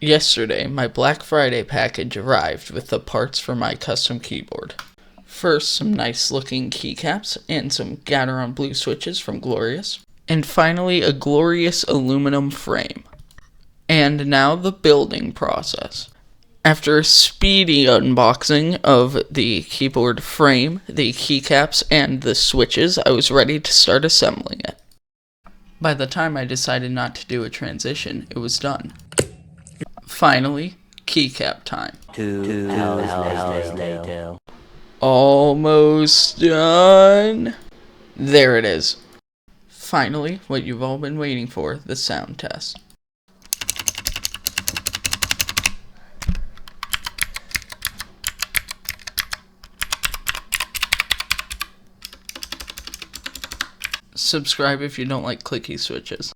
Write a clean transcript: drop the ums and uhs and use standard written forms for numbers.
Yesterday, my Black Friday package arrived with the parts for my custom keyboard. First, some nice looking keycaps and some Gateron blue switches from Glorious. And finally, a glorious aluminum frame. And now the building process. After a speedy unboxing of the keyboard frame, the keycaps, and the switches, I was ready to start assembling it. By the time I decided not to do a transition, it was done. Finally, keycap time. 2 hours later. Almost done. There it is. Finally, what you've all been waiting for, the sound test. Subscribe if you don't like clicky switches.